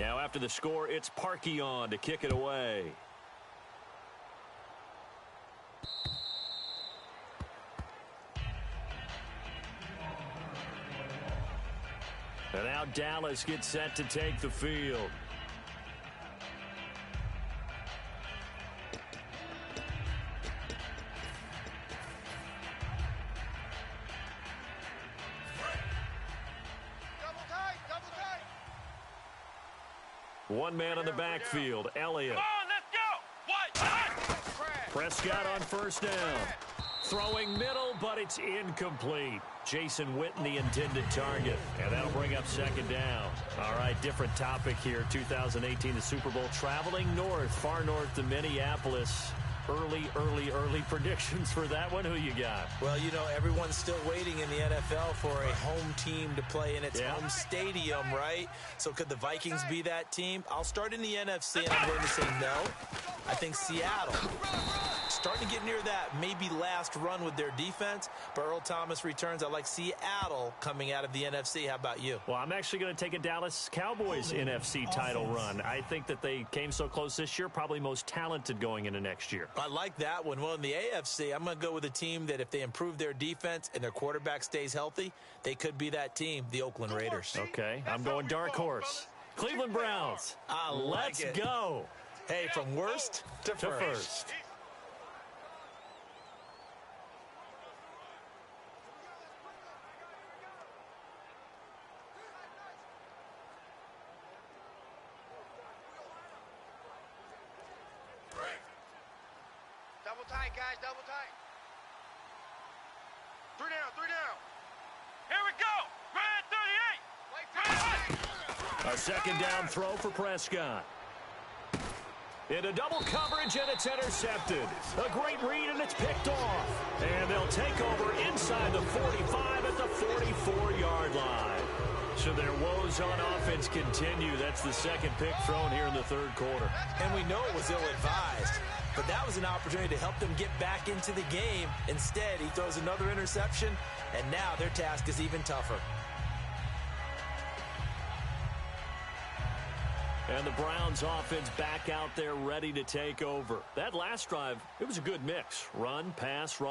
Now after the score, it's Parkey on to kick it away. And now Dallas gets set to take the field. One man on the backfield, Elliott. Come on, let's go! What? Prescott on first down. Throwing middle, but it's incomplete. Jason Witten, the intended target. And that'll bring up second down. All right, different topic here. 2018, the Super Bowl, traveling north, far north to Minneapolis. Early predictions for that one. Who you got? Well, you know, everyone's still waiting in the NFL for a home team to play in its home stadium, right? So could the Vikings be that team? I'll start in the NFC, and I'm going to say no. I think Seattle, starting to get near that maybe last run with their defense, but Earl Thomas returns. I like Seattle coming out of the NFC. How about you? Well, I'm actually going to take a Dallas Cowboys NFC title run. I think that they came so close this year, probably most talented going into next year. I like that one. Well, in the AFC, I'm going to go with a team that if they improve their defense and their quarterback stays healthy, they could be that team, the Oakland Raiders. Okay, I'm going dark horse. Cleveland Browns. Let's go. Hey, from worst to first. Double tight, guys, double tight. Three down. Here we go. Red 38. A second down throw for Prescott. Into double coverage, and it's intercepted. A great read, and it's picked off. And they'll take over inside the 45 at the 44-yard line. So their woes on offense continue. That's the second pick thrown here in the third quarter. And we know it was ill-advised, but that was an opportunity to help them get back into the game. Instead, he throws another interception, and now their task is even tougher. And the Browns offense back out there ready to take over. That last drive, it was a good mix. Run, pass.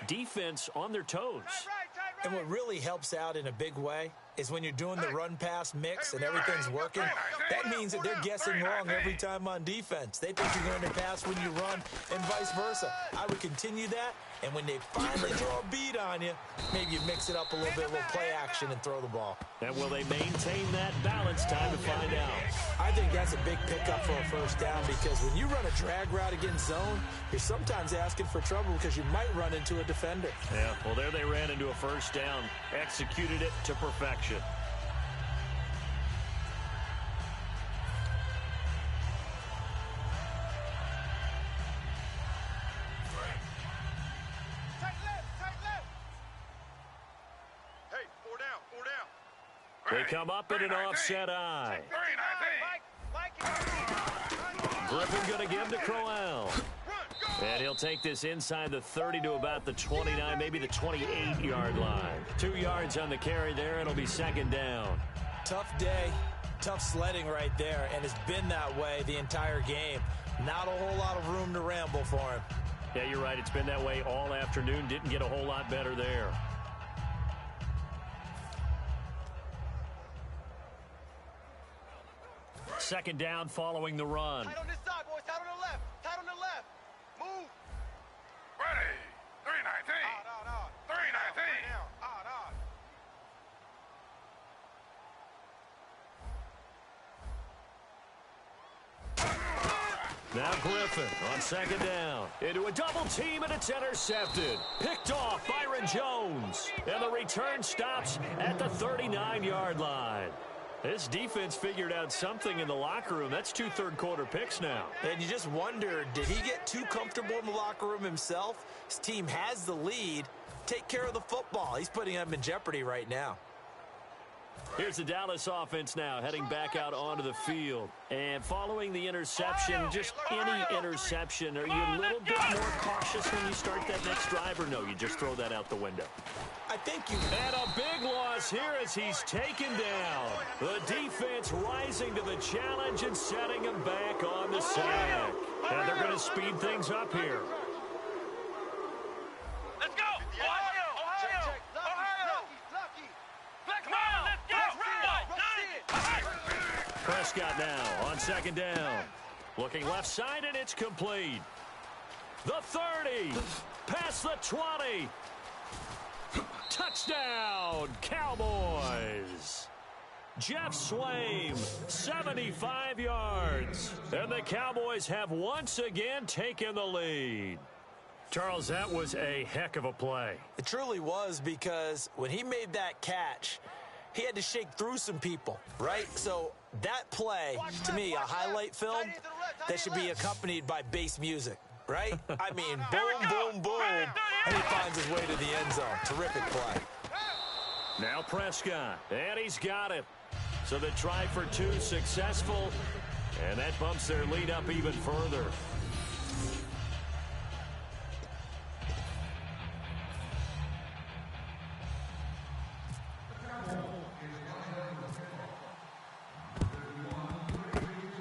Defense on their toes. And what really helps out in a big way is when you're doing the run-pass mix and everything's working, that means that they're guessing wrong every time on defense. They think you're going to pass when you run and vice versa. I would continue that, and when they finally throw a beat on you, maybe you mix it up a little bit, a little play action, and throw the ball. And will they maintain that balance? Time to find out. I think that's a big pickup for a first down because when you run a drag route against zone, you're sometimes asking for trouble because you might run into a defender. Yeah, well, there they ran into a first down, executed it to perfection. They come up in an offset eye. Griffin going to give to Crowell. And he'll take this inside the 30 to about the 29, maybe the 28-yard line. 2 yards on the carry there. It'll be second down. Tough day, tough sledding right there, and it's been that way the entire game. Not a whole lot of room to ramble for him. Yeah, you're right. It's been that way all afternoon. Didn't get a whole lot better there. Second down following the run. Tight on this side, boys. Tight on the left. Tight on the left. Move. Ready. 319. Odd. 319. Odd. Now Griffin on second down. Into a double team, and it's intercepted. Picked off Byron Jones. And the return stops at the 39-yard line. This defense figured out something in the locker room. That's 2 third-quarter picks now. And you just wonder, did he get too comfortable in the locker room himself? His team has the lead. Take care of the football. He's putting them in jeopardy right now. Here's the Dallas offense now heading back out onto the field. And following the interception, just any interception, are you a little bit more cautious when you start that next drive, or no, you just throw that out the window? I think you... And a big loss here as he's taken down. The defense rising to the challenge and setting him back on the sack. And they're going to speed things up here. Let's go! Ohio! Come on, let's go! Prescott now on second down. Looking left side, and it's complete. The 30. Past the 20. Touchdown, Cowboys. Jeff Swaim, 75 yards. And the Cowboys have once again taken the lead. Charles, that was a heck of a play. It truly was, because when he made that catch, he had to shake through some people, right? So that play, to me, a highlight film that should be accompanied by bass music, right? I mean, boom, boom, boom, and he finds his way to the end zone. Terrific play. Now Prescott, and he's got it. So the try for two successful, and that bumps their lead up even further.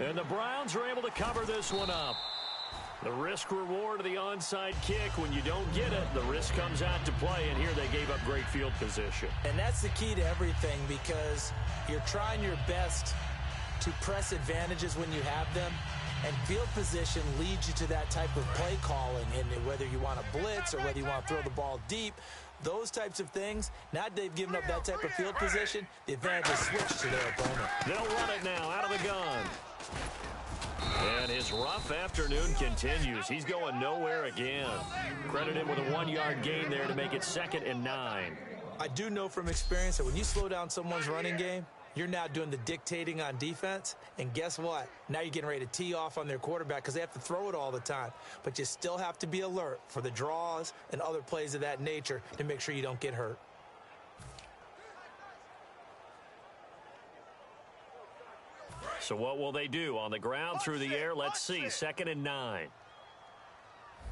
And the Browns are able to cover this one up. The risk-reward of the onside kick, when you don't get it, the risk comes out to play, and here they gave up great field position. And that's the key to everything, because you're trying your best to press advantages when you have them, and field position leads you to that type of play calling, and whether you want to blitz or whether you want to throw the ball deep, those types of things. Now that they've given up that type of field position, the advantage is switched to their opponent. They'll run it now out of the gun. And his rough afternoon continues. He's going nowhere again. Credit him with a 1-yard gain there to make it 2nd and 9. I do know from experience that when you slow down someone's running game, you're now doing the dictating on defense. And guess what? Now you're getting ready to tee off on their quarterback because they have to throw it all the time. But you still have to be alert for the draws and other plays of that nature to make sure you don't get hurt. So what will they do? On the ground, through the air, let's see. 2nd and 9.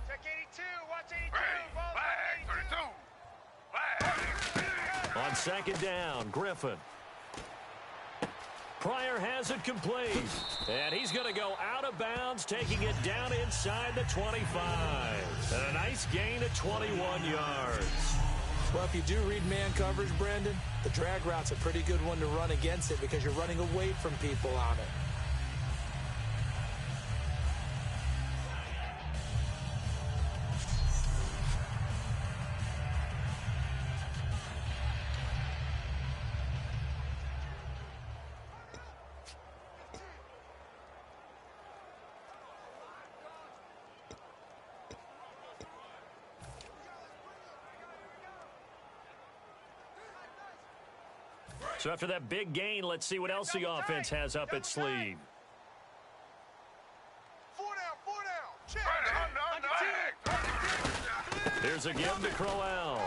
Check 82, watch 82. Flag 32. On 2nd down, Griffin. Pryor has it complete. And he's going to go out of bounds, taking it down inside the 25. And a nice gain of 21 yards. Well, if you do read man coverage, Brandon, the drag route's a pretty good one to run against it because you're running away from people on it. So after that big gain, let's see what else the offense has up its sleeve. 4 down. Check. Here's a give to Crowell.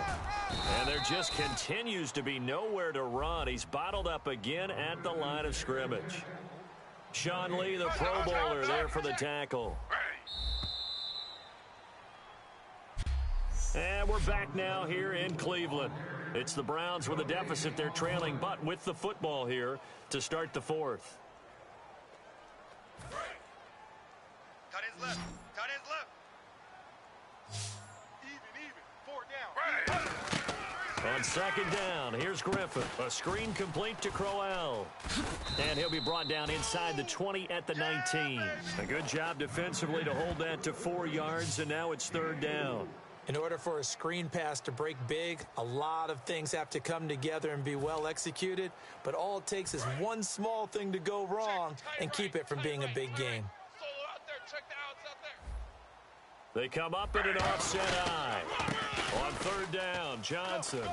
And there just continues to be nowhere to run. He's bottled up again at the line of scrimmage. Sean Lee, the Pro Bowler, there for the tackle. And we're back now here in Cleveland. It's the Browns with a deficit. They're trailing, but with the football here to start the 4th. Cut his left. Even. 4 down. On 2nd down, here's Griffin. A screen complete to Crowell. And he'll be brought down inside the 20 at the 19. A good job defensively to hold that to 4 yards, and now it's 3rd down. In order for a screen pass to break big, a lot of things have to come together and be well executed, but all it takes is one small thing to go wrong and keep it from being a big game. They come up in an offset eye. On 3rd down, Johnson.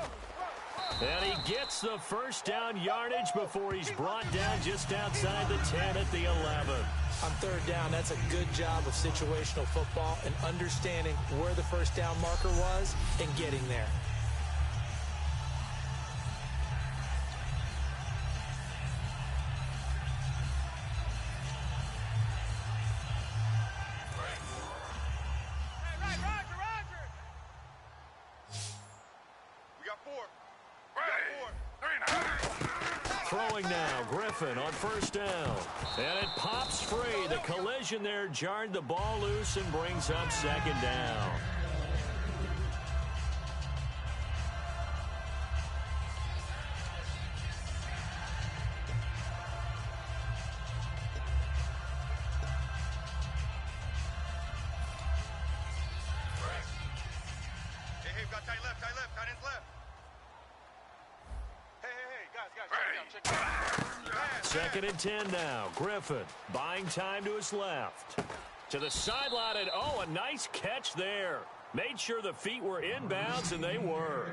And he gets the first down yardage before he's brought down just outside the 10 at the 11. On 3rd down, that's a good job of situational football and understanding where the first down marker was and getting there. Throwing now, Griffin on first down. And it pops free. The collision there jarred the ball loose and brings up second down. Hey, we got tight left, tight ends left. Hey, guys, check it out. 2nd and 10 now. Griffin buying time to his left. To the sideline, and oh, a nice catch there. Made sure the feet were inbounds, and they were.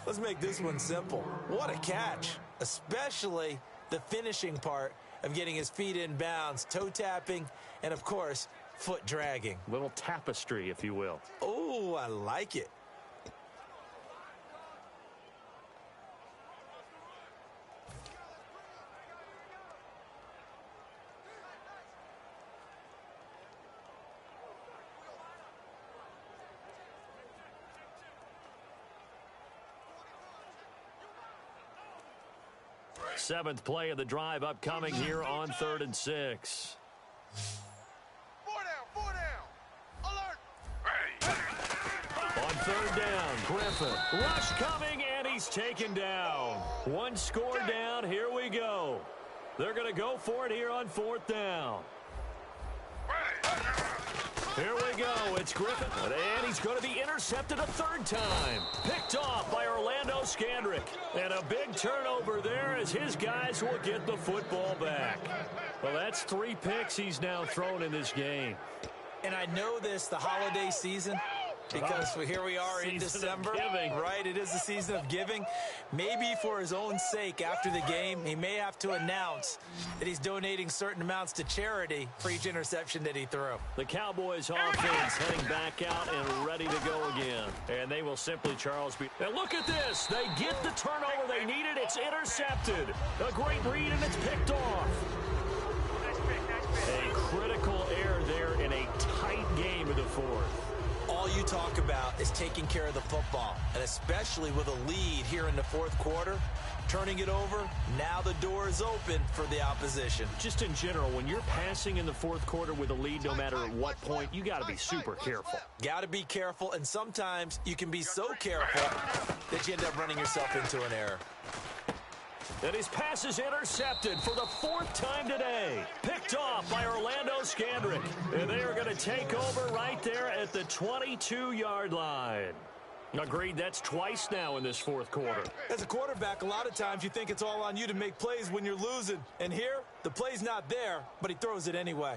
Let's make this one simple. What a catch, especially the finishing part of getting his feet in bounds, toe tapping, and of course, foot dragging. Little tapestry, if you will. Oh, I like it. Seventh play of the drive upcoming here on 3rd and 6. 4 down. Alert. On 3rd down, Griffin. Rush coming, and he's taken down. One score down. Here we go. They're going to go for it here on 4th down. Here we go. It's Griffin, and he's going to be intercepted a 3rd time. Picked off by Orlando Scandrick. And a big turnover there as his guys will get the football back. Well, that's 3 picks he's now thrown in this game. And I know this, the holiday season, because here we are in December, right? It is the season of giving. Maybe for his own sake after the game, he may have to announce that he's donating certain amounts to charity for each interception that he threw. The Cowboys offense heading back out and ready to go again. And they will simply, Charles, be... And look at this. They get the turnover they needed. It's intercepted. A great read, and it's picked off. A critical error there in a tight game of the 4th. All you talk about is taking care of the football, and especially with a lead here in the 4th quarter, turning it over, now the door is open for the opposition. Just in general, when you're passing in the 4th quarter with a lead, no matter at what point, you got to be super careful. Got to be careful, and sometimes you can be so careful that you end up running yourself into an error. And his pass is intercepted for the 4th time today. Picked off by Orlando Scandrick. And they are going to take over right there at the 22-yard line. Agreed, that's twice now in this 4th quarter. As a quarterback, a lot of times you think it's all on you to make plays when you're losing. And here, the play's not there, but he throws it anyway.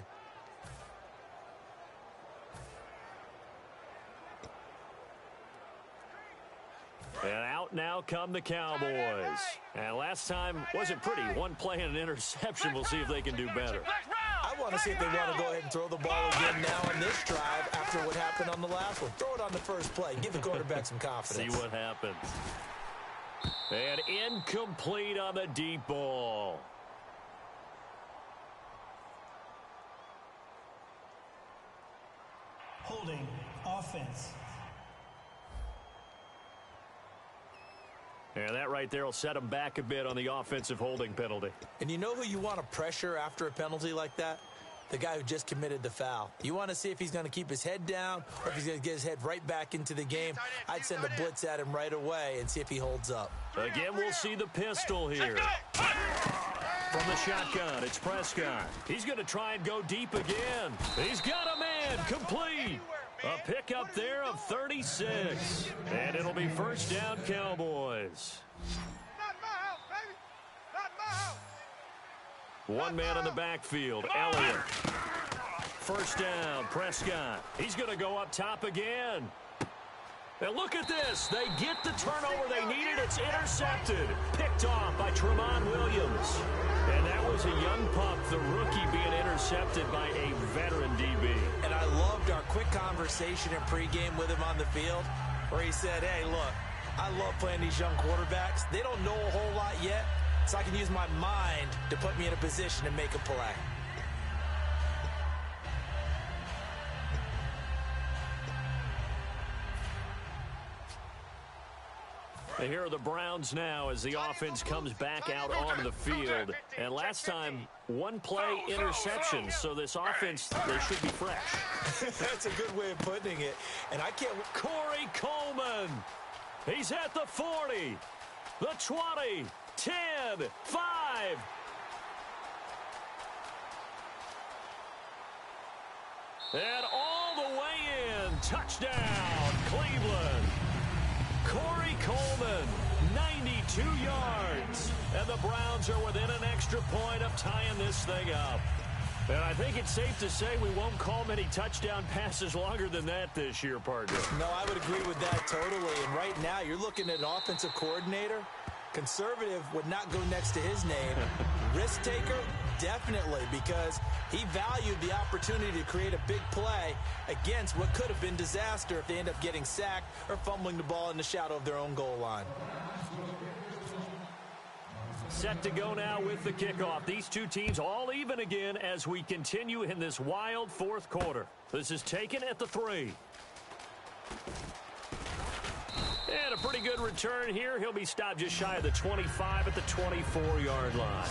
And out now come the Cowboys. And last time wasn't pretty. One play and an interception. We'll see if they can do better. I want to see if they want to go ahead and throw the ball again now on this drive after what happened on the last one. Throw it on the first play. Give the quarterback some confidence. See what happens. And incomplete on the deep ball. Holding offense. And that right there will set him back a bit on the offensive holding penalty. And you know who you want to pressure after a penalty like that? The guy who just committed the foul. You want to see if he's going to keep his head down or if he's going to get his head right back into the game. I'd send a blitz at him right away and see if he holds up. Again, we'll see the pistol here. From the shotgun, it's Prescott. He's going to try and go deep again. He's got a man, complete. A pickup there of 36. And it'll be first down, Cowboys. Not my house, baby. Not my house. One man in the backfield, Elliott. First down, Prescott. He's going to go up top again. And look at this. They get the turnover they needed. It's intercepted. Picked off by Tremont Williams. And that was a young pup, the rookie, being intercepted by a veteran DB. And I loved our quick conversation in pregame with him on the field where he said, hey, look, I love playing these young quarterbacks. They don't know a whole lot yet, so I can use my mind to put me in a position to make a play. And here are the Browns now as the offense comes back out onto the field. And last time, one play interception. So this offense, they should be fresh. That's a good way of putting it. And I can't... Corey Coleman. He's at the 40, the 20, 10, 5. And all the way in. Touchdown, Cleveland. Corey Coleman, 92 yards. And the Browns are within an extra point of tying this thing up. And I think it's safe to say we won't call many touchdown passes longer than that this year, partner. No, I would agree with that totally. And right now, you're looking at an offensive coordinator. Conservative would not go next to his name. Risk taker, definitely, because he valued the opportunity to create a big play against what could have been disaster if they end up getting sacked or fumbling the ball in the shadow of their own goal line. Set to go now with the kickoff. These two teams all even again as we continue in this wild fourth quarter. This is taken at the 3. And a pretty good return here. He'll be stopped just shy of the 25 at the 24-yard line.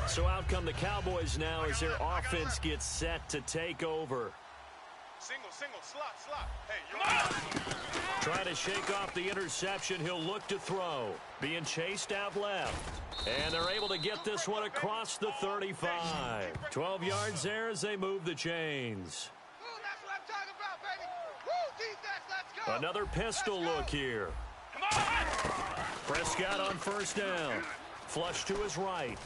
So out come the Cowboys now as their offense gets set to take over. Single, slot. Hey, you Trying to shake off the interception. He'll look to throw. Being chased out left. And they're able to get this one across the 35. 12 yards there as they move the chains. That's what I'm talking about, baby. Woo, defense, let's go. Another pistol look here. Come on. Prescott on first down. Flush to his right.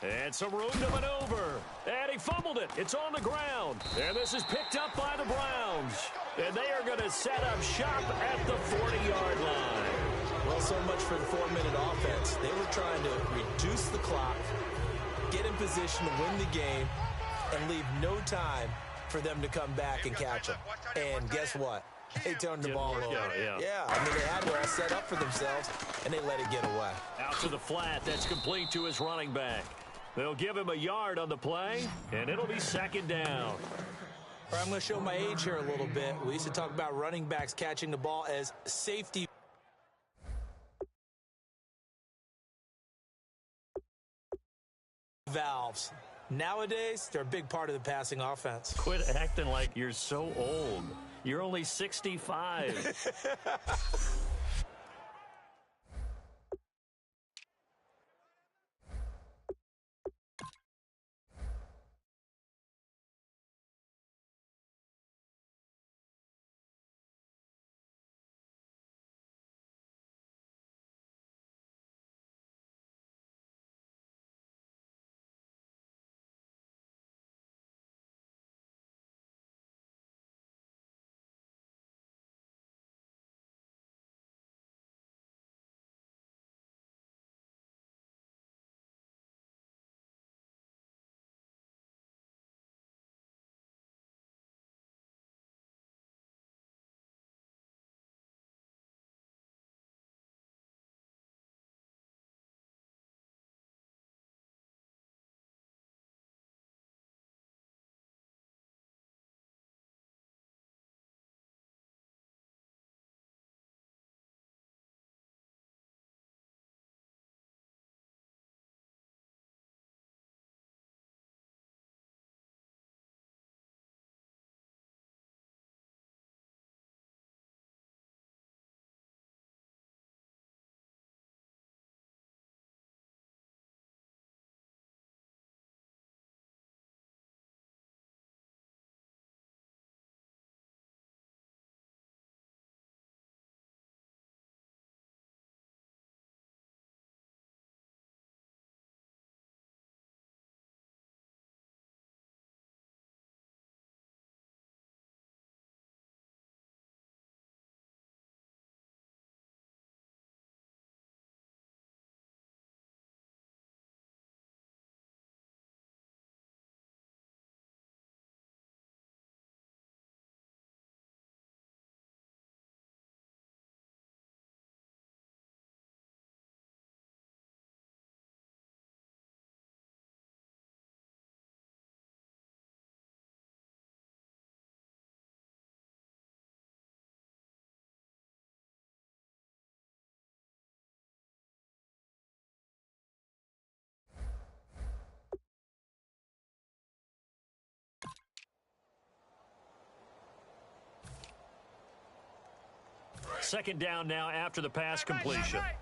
And some room to maneuver. And he fumbled it. It's on the ground. And this is picked up by the Browns. And they are going to set up shop at the 40-yard line. Well, so much for the 4-minute offense. They were trying to reduce the clock, get in position to win the game, and leave no time for them to come back and catch them. And guess what? They turned the ball over. Yeah, I mean, they had it all set up for themselves, and they let it get away. Out to the flat. That's complete to his running back. They'll give him a yard on the play, and it'll be second down. All right, I'm going to show my age here a little bit. We used to talk about running backs catching the ball as safety valves. Nowadays, they're a big part of the passing offense. Quit acting like you're so old. You're only 65. Second down now after the pass completion. Hey,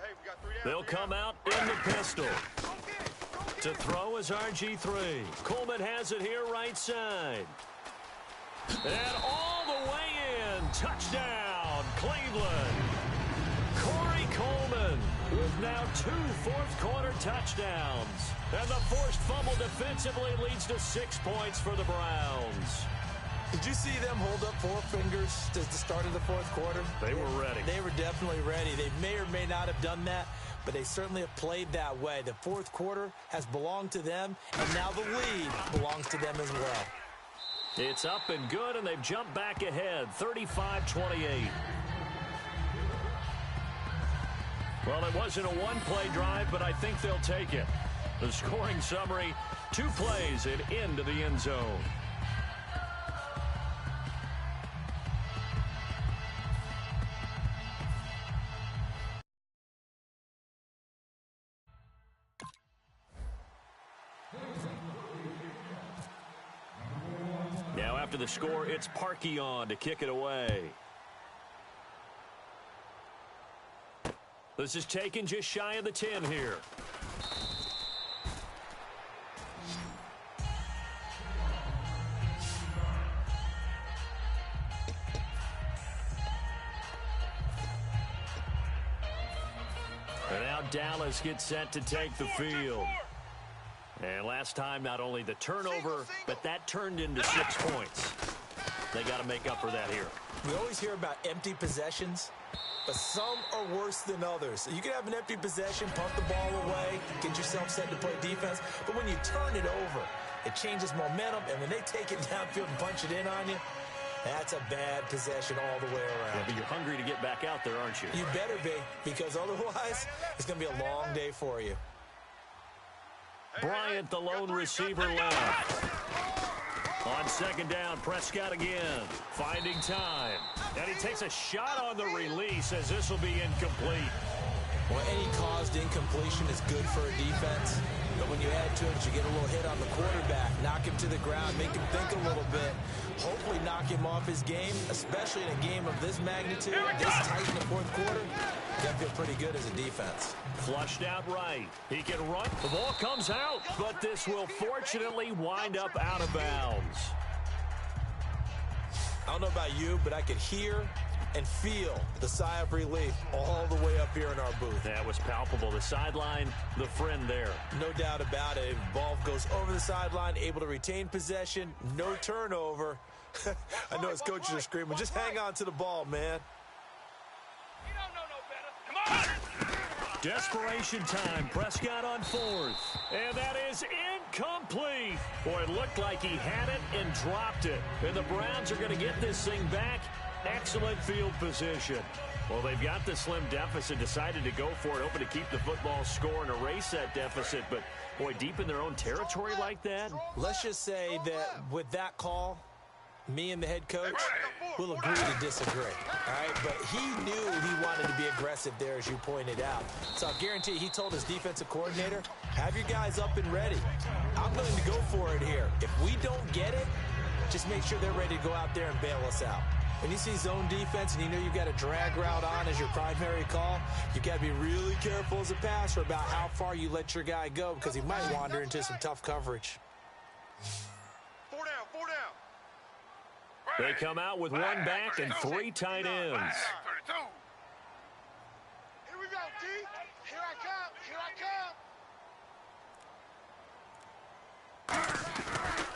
we got 3 down. They'll come out in the pistol. To throw is RG3. Coleman has it here right side. And all the way in. Touchdown, Cleveland. Corey Coleman with now 2 fourth-quarter touchdowns. And the forced fumble defensively leads to 6 points for the Browns. Did you see them hold up 4 fingers at the start of the fourth quarter? They were ready. They were definitely ready. They may or may not have done that, but they certainly have played that way. The fourth quarter has belonged to them, and now the lead belongs to them as well. It's up and good, and they've jumped back ahead, 35-28. Well, it wasn't a one-play drive, but I think they'll take it. The scoring summary, 2 plays and into the end zone. Now after the score, it's Parkey on to kick it away. This is taken just shy of the 10 here. And now Dallas gets set to take the field. And last time, not only the turnover, but that turned into 6 points. They got to make up for that here. We always hear about empty possessions, but some are worse than others. You can have an empty possession, punt the ball away, get yourself set to play defense, but when you turn it over, it changes momentum, and when they take it downfield and punch it in on you, that's a bad possession all the way around. Yeah, but you're hungry to get back out there, aren't you? You better be, because otherwise, it's going to be a long day for you. Bryant, the lone receiver, left. On second down, Prescott again, finding time. And he takes a shot on the release as this will be incomplete. Well, any caused incompletion is good for a defense. But when you add to it, you get a little hit on the quarterback, knock him to the ground, make him think a little bit, hopefully knock him off his game, especially in a game of this magnitude, this tight in the fourth quarter. You got to feel pretty good as a defense. Flushed out right. He can run. The ball comes out, but this will fortunately wind up out of bounds. I don't know about you, but I could hear and feel the sigh of relief all the way up here in our booth. That was palpable. The sideline, the friend there. No doubt about it. Ball goes over the sideline, able to retain possession, no turnover. I know his coaches are screaming, just hang on to the ball, man. You don't know no better. Come on! Desperation time. Prescott on fourth. And that is incomplete. Boy, it looked like he had it and dropped it. And the Browns are going to get this thing back. Excellent field position. Well, they've got the slim deficit, decided to go for it, hoping to keep the football score and erase that deficit. But, boy, deep in their own territory like that. Let's just say that with that call, me and the head coach will agree to disagree. All right, but he knew he wanted to be aggressive there, as you pointed out. So I guarantee he told his defensive coordinator, have your guys up and ready. I'm willing to go for it here. If we don't get it, just make sure they're ready to go out there and bail us out. When you see zone defense and you know you've got a drag route on as your primary call, you've got to be really careful as a passer about how far you let your guy go because he might wander into some tough coverage. 4 down, 4 down. They come out with one back and 3 tight ends. 32. Here we go, D. Here I come. Here I come.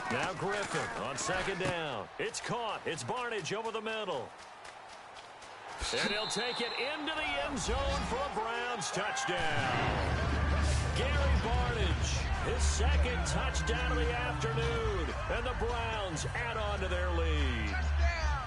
Now Griffin on second down. It's caught. It's Barnidge over the middle. And he'll take it into the end zone for a Browns touchdown. Gary Barnidge, his second touchdown of the afternoon. And the Browns add on to their lead.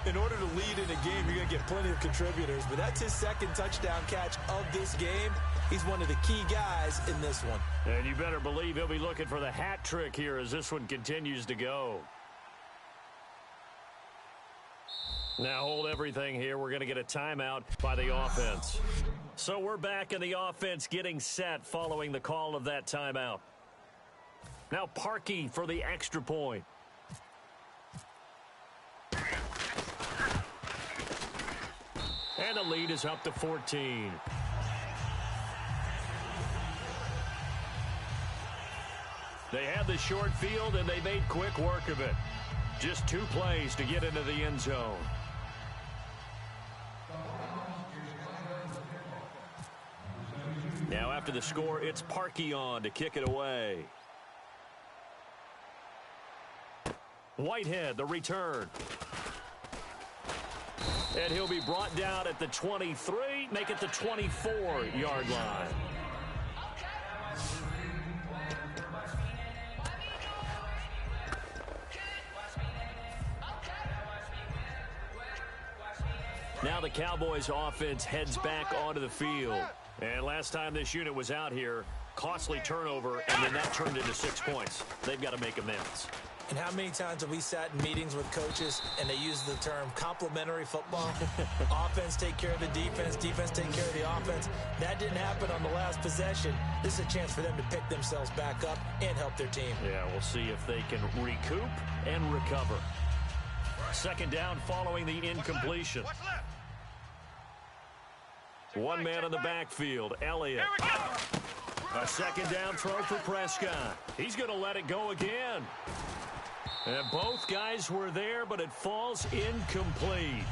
In order to lead in a game, you're going to get plenty of contributors. But that's his second touchdown catch of this game. He's one of the key guys in this one. And you better believe he'll be looking for the hat trick here as this one continues to go. Now hold everything here. We're going to get a timeout by the offense. So we're back in the offense getting set following the call of that timeout. Now Parkey for the extra point. And the lead is up to 14. They had the short field, and they made quick work of it. Just 2 plays to get into the end zone. Now after the score, it's Parkey on to kick it away. Whitehead, the return. And he'll be brought down at the 23, make it the 24-yard line. Now the Cowboys offense heads back onto the field. And last time this unit was out here, costly turnover, and then that turned into 6 points. They've got to make amends. And how many times have we sat in meetings with coaches and they use the term complementary football? Offense take care of the defense, defense take care of the offense. That didn't happen on the last possession. This is a chance for them to pick themselves back up and help their team. Yeah, we'll see if they can recoup and recover. Second down following the incompletion. One man in the backfield, Elliott. A second down throw for Prescott. He's going to let it go again. And both guys were there, but it falls incomplete.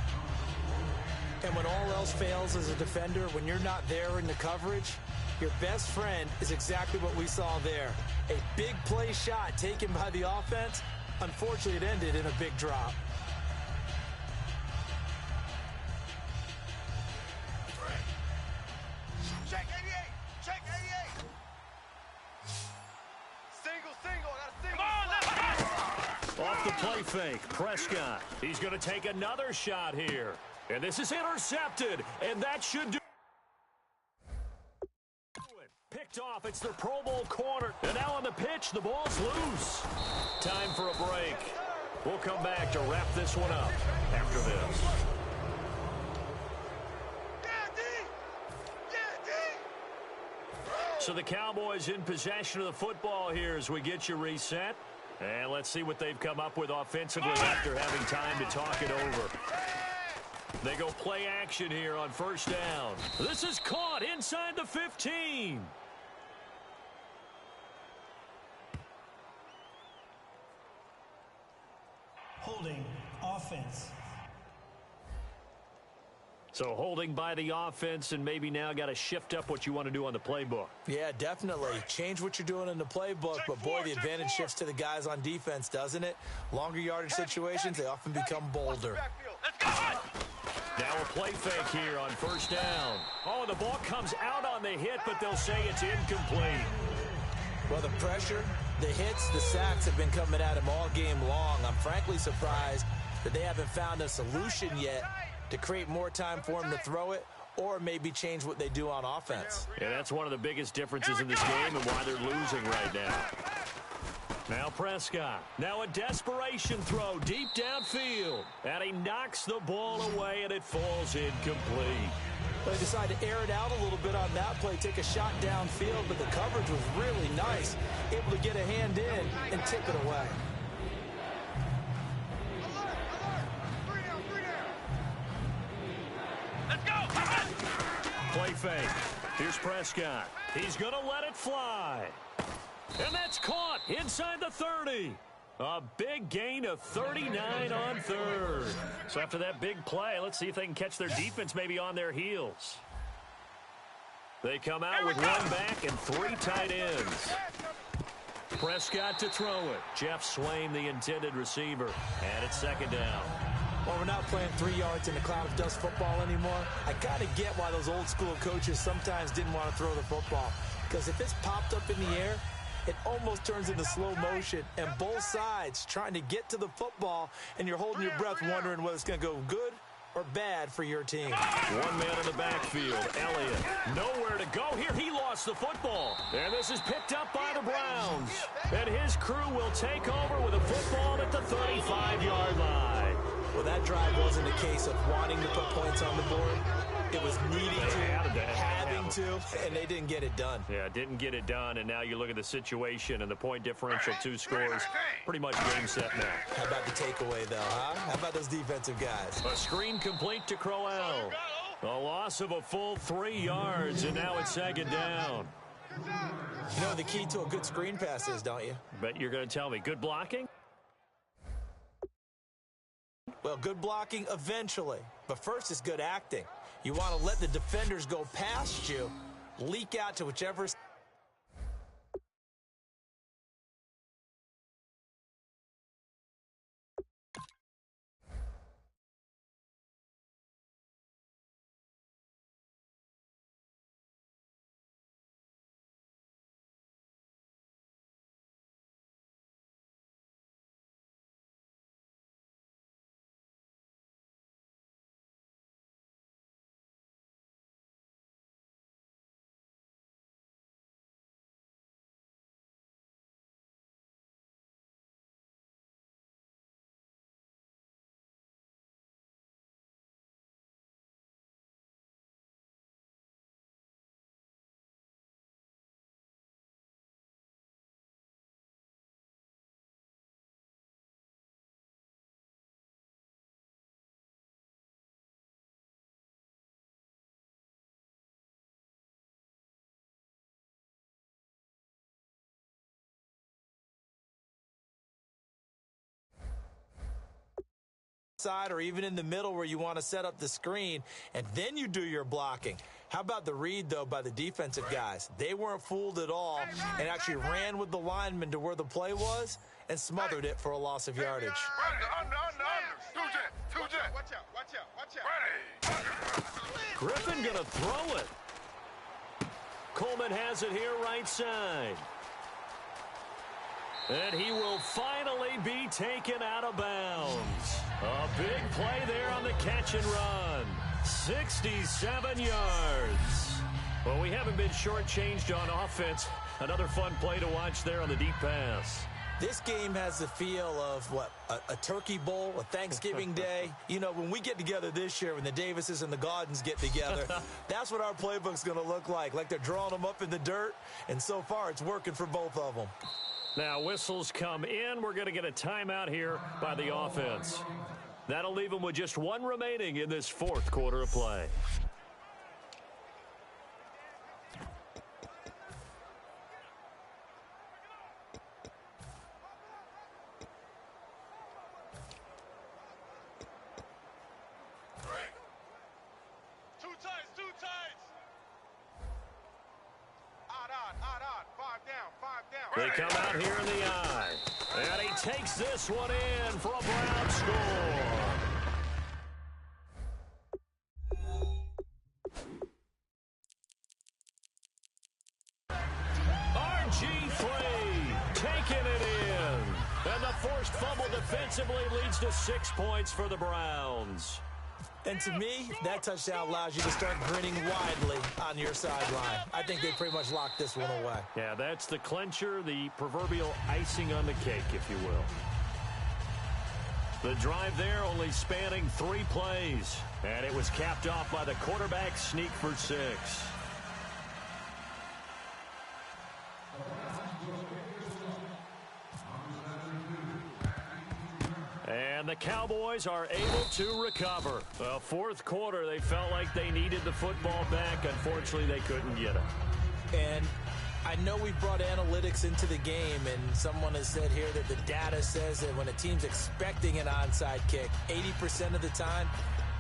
And when all else fails as a defender, when you're not there in the coverage, your best friend is exactly what we saw there. A big play shot taken by the offense. Unfortunately, it ended in a big drop. Check 88! Check 88! Single, I got a single. Come on, let's go! Off the play fake, Prescott. He's going to take another shot here. And this is intercepted, and that should do it. Picked off, it's the Pro Bowl corner. And now on the pitch, the ball's loose. Time for a break. We'll come back to wrap this one up after this. So the Cowboys in possession of the football here as we get you reset. And let's see what they've come up with offensively after having time to talk it over. They go play action here on first down. This is caught inside the 15. Holding offense. So holding by the offense, and maybe now got to shift up what you want to do on the playbook. Yeah, definitely. Change what you're doing in the playbook, but boy, the advantage shifts to the guys on defense, doesn't it? Longer yardage situations, they often become bolder. Now a play fake here on first down. Oh, the ball comes out on the hit, but they'll say it's incomplete. Well, the pressure, the hits, the sacks have been coming at him all game long. I'm frankly surprised that they haven't found a solution yet to create more time for him to throw it, or maybe change what they do on offense. Yeah, that's one of the biggest differences in this game and why they're losing right now. Now Prescott. Now a desperation throw deep downfield. And he knocks the ball away, and it falls incomplete. They decided to air it out a little bit on that play, take a shot downfield, but the coverage was really nice. Able to get a hand in and tip it away. Play fake. Here's Prescott. He's going to let it fly. And that's caught inside the 30. A big gain of 39 on third. So after that big play, let's see if they can catch their defense maybe on their heels. They come out with one back and 3 tight ends. Prescott to throw it. Jeff Swain, the intended receiver. And it's second down. Well, we're not playing 3 yards in a cloud of dust football anymore. I kind of get why those old school coaches sometimes didn't want to throw the football. Because if it's popped up in the air, it almost turns into slow motion. And both sides trying to get to the football, and you're holding your breath wondering whether it's going to go good or bad for your team. One man in the backfield, Elliott. Nowhere to go here. He lost the football. And this is picked up by the Browns. And his crew will take over with a football at the 35-yard line. Well, that drive wasn't a case of wanting to put points on the board. It was needing to, having to, and they didn't get it done. Yeah, didn't get it done, and now you look at the situation and the point differential, 2 scores, pretty much game, set, match. How about the takeaway, though, huh? How about those defensive guys? A screen complete to Crowell. A loss of a full 3 yards, and now it's second down. You know the key to a good screen pass is, don't you? But you're going to tell me, good blocking? Well, good blocking eventually. But first is good acting. You want to let the defenders go past you, leak out to whichever side or even in the middle where you want to set up the screen, and then you do your blocking. How about the read, though, by the defensive guys? They weren't fooled at all and actually ran with the lineman to where the play was and smothered it for a loss of yardage. Watch out. Griffin going to throw it. Coleman has it here right side. And he will finally be taken out of bounds. A big play there on the catch and run. 67 yards. Well, we haven't been shortchanged on offense. Another fun play to watch there on the deep pass. This game has the feel of, what, a turkey bowl, a Thanksgiving day. You know, when we get together this year, when the Davises and the Gaudens get together, that's what our playbook's going to look like they're drawing them up in the dirt, and so far it's working for both of them. Now, whistles come in. We're going to get a timeout here by the offense. That'll leave them with just one remaining in this fourth quarter of play. Too tight. Odd. 5 down. They come out here in the eye. And he takes this one in for a Brown score. RG3 taking it in. And the forced fumble defensively leads to 6 points for the Browns. And to me, that touchdown allows you to start grinning widely on your sideline. I think they pretty much locked this one away. Yeah, that's the clincher, the proverbial icing on the cake, if you will. The drive there only spanning 3 plays. And it was capped off by the quarterback sneak for 6. And the Cowboys are able to recover. The fourth quarter, they felt like they needed the football back. Unfortunately, they couldn't get it. And I know we've brought analytics into the game, and someone has said here that the data says that when a team's expecting an onside kick, 80% of the time,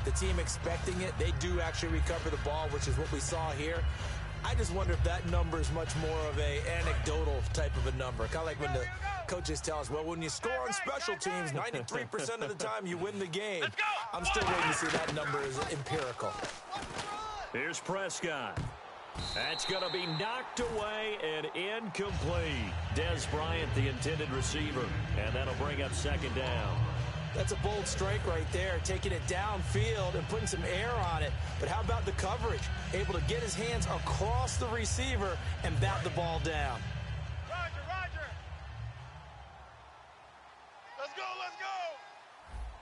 the team expecting it, they do actually recover the ball, which is what we saw here. I just wonder if that number is much more of a anecdotal type of a number. Kind of like when the coaches tell us, well, when you score on special teams, 93% of the time you win the game. I'm still waiting to see that number is empirical. Here's Prescott. That's going to be knocked away and incomplete. Des Bryant, the intended receiver, and that'll bring up second down. That's a bold strike right there, taking it downfield and putting some air on it. But how about the coverage? Able to get his hands across the receiver and bat the ball down. Roger. Let's go.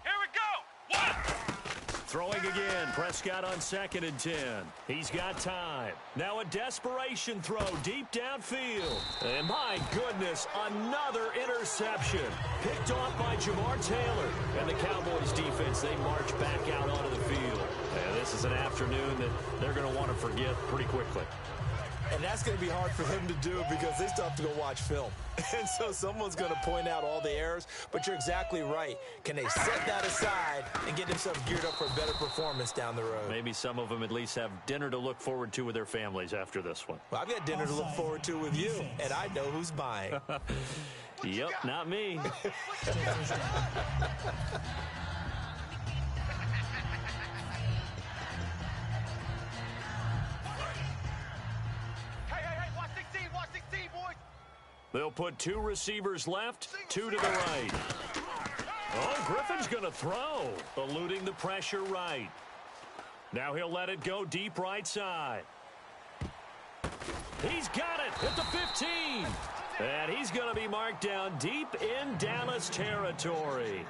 Here we go. What? Throwing again. Prescott on 2nd and 10. He's got time. Now a desperation throw deep downfield. And my goodness, another interception. Picked off by Jamar Taylor. And the Cowboys defense, they march back out onto the field. And this is an afternoon that they're going to want to forget pretty quickly. And that's going to be hard for them to do because they still have to go watch film. And so someone's going to point out all the errors. But you're exactly right. Can they set that aside and get themselves geared up for a better performance down the road? Maybe some of them at least have dinner to look forward to with their families after this one. Well, I've got dinner to look forward to with you, and I know who's buying. Yep, not me. They'll put 2 receivers left, 2 to the right. Oh, Griffin's going to throw, eluding the pressure right. Now he'll let it go deep right side. He's got it at the 15. And he's going to be marked down deep in Dallas territory.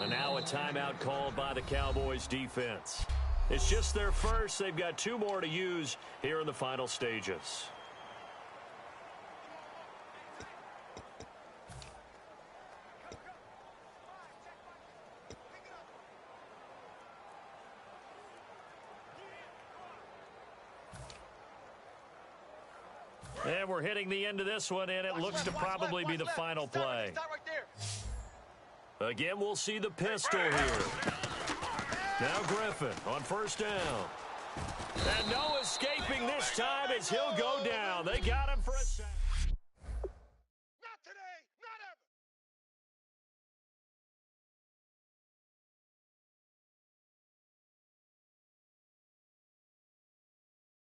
And now a timeout called by the Cowboys defense. It's just their first. They've got 2 more to use here in the final stages. And we're hitting the end of this one, and it looks to probably be the final play. Again, we'll see the pistol here. Now Griffin on first down. And no escaping this time as he'll go down. They got him for a sack.